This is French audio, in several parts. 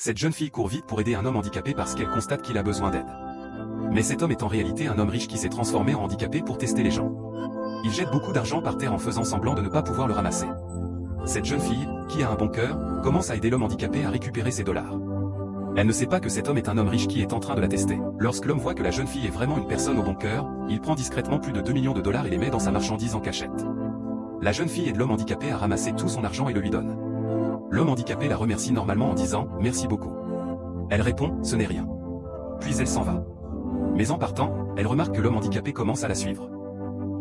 Cette jeune fille court vite pour aider un homme handicapé parce qu'elle constate qu'il a besoin d'aide. Mais cet homme est en réalité un homme riche qui s'est transformé en handicapé pour tester les gens. Il jette beaucoup d'argent par terre en faisant semblant de ne pas pouvoir le ramasser. Cette jeune fille, qui a un bon cœur, commence à aider l'homme handicapé à récupérer ses dollars. Elle ne sait pas que cet homme est un homme riche qui est en train de la tester. Lorsque l'homme voit que la jeune fille est vraiment une personne au bon cœur, il prend discrètement plus de 2 millions de dollars et les met dans sa marchandise en cachette. La jeune fille aide l'homme handicapé à ramasser tout son argent et le lui donne. L'homme handicapé la remercie normalement en disant « Merci beaucoup ». Elle répond « Ce n'est rien ». Puis elle s'en va. Mais en partant, elle remarque que l'homme handicapé commence à la suivre.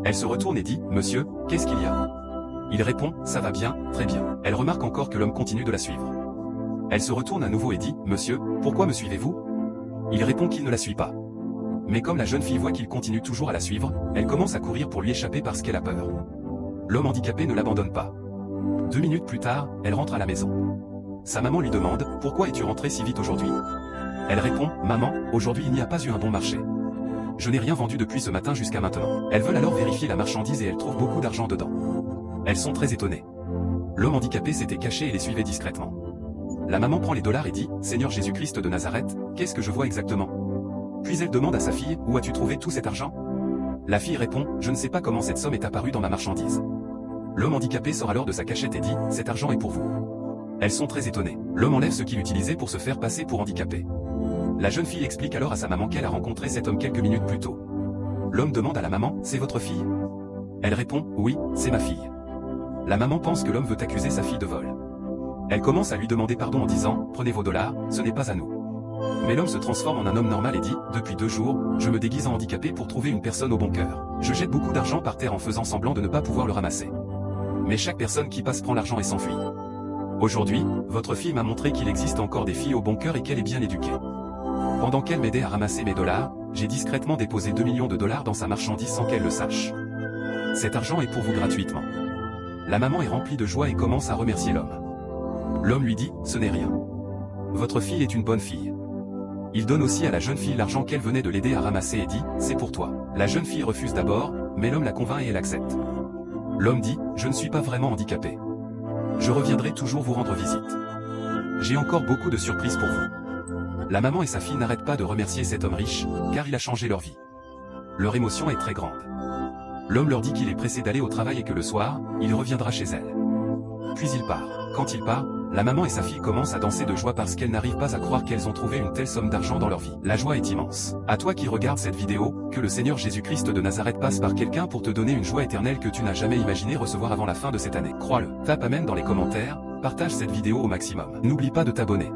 Elle se retourne et dit « Monsieur, qu'est-ce qu'il y a ?» Il répond « Ça va bien, très bien ». Elle remarque encore que l'homme continue de la suivre. Elle se retourne à nouveau et dit « Monsieur, pourquoi me suivez-vous » Il répond qu'il ne la suit pas. Mais comme la jeune fille voit qu'il continue toujours à la suivre, elle commence à courir pour lui échapper parce qu'elle a peur. L'homme handicapé ne l'abandonne pas. 2 minutes plus tard, elle rentre à la maison. Sa maman lui demande « Pourquoi es-tu rentrée si vite aujourd'hui ?» Elle répond « Maman, aujourd'hui il n'y a pas eu un bon marché. Je n'ai rien vendu depuis ce matin jusqu'à maintenant. » Elles veulent alors vérifier la marchandise et elles trouvent beaucoup d'argent dedans. Elles sont très étonnées. L'homme handicapé s'était caché et les suivait discrètement. La maman prend les dollars et dit « Seigneur Jésus-Christ de Nazareth, qu'est-ce que je vois exactement ?» Puis elle demande à sa fille « Où as-tu trouvé tout cet argent ?» La fille répond « Je ne sais pas comment cette somme est apparue dans ma marchandise. » L'homme handicapé sort alors de sa cachette et dit « Cet argent est pour vous. » Elles sont très étonnées. L'homme enlève ce qu'il utilisait pour se faire passer pour handicapé. La jeune fille explique alors à sa maman qu'elle a rencontré cet homme quelques minutes plus tôt. L'homme demande à la maman « C'est votre fille ?» Elle répond « Oui, c'est ma fille. » La maman pense que l'homme veut accuser sa fille de vol. Elle commence à lui demander pardon en disant « Prenez vos dollars, ce n'est pas à nous. » Mais l'homme se transforme en un homme normal et dit « Depuis 2 jours, je me déguise en handicapé pour trouver une personne au bon cœur. Je jette beaucoup d'argent par terre en faisant semblant de ne pas pouvoir le ramasser. Mais chaque personne qui passe prend l'argent et s'enfuit. Aujourd'hui, votre fille m'a montré qu'il existe encore des filles au bon cœur et qu'elle est bien éduquée. Pendant qu'elle m'aidait à ramasser mes dollars, j'ai discrètement déposé 2 millions de dollars dans sa marchandise sans qu'elle le sache. Cet argent est pour vous gratuitement. » La maman est remplie de joie et commence à remercier l'homme. L'homme lui dit « Ce n'est rien. Votre fille est une bonne fille. » Il donne aussi à la jeune fille l'argent qu'elle venait de l'aider à ramasser et dit « C'est pour toi. » La jeune fille refuse d'abord, mais l'homme la convainc et elle accepte. L'homme dit « Je ne suis pas vraiment handicapé. Je reviendrai toujours vous rendre visite. J'ai encore beaucoup de surprises pour vous. » La maman et sa fille n'arrêtent pas de remercier cet homme riche, car il a changé leur vie. Leur émotion est très grande. L'homme leur dit qu'il est pressé d'aller au travail et que le soir, il reviendra chez elle. Puis il part. Quand il part, la maman et sa fille commencent à danser de joie parce qu'elles n'arrivent pas à croire qu'elles ont trouvé une telle somme d'argent dans leur vie. La joie est immense. À toi qui regardes cette vidéo, que le Seigneur Jésus-Christ de Nazareth passe par quelqu'un pour te donner une joie éternelle que tu n'as jamais imaginé recevoir avant la fin de cette année. Crois-le. Tape Amen dans les commentaires, partage cette vidéo au maximum. N'oublie pas de t'abonner.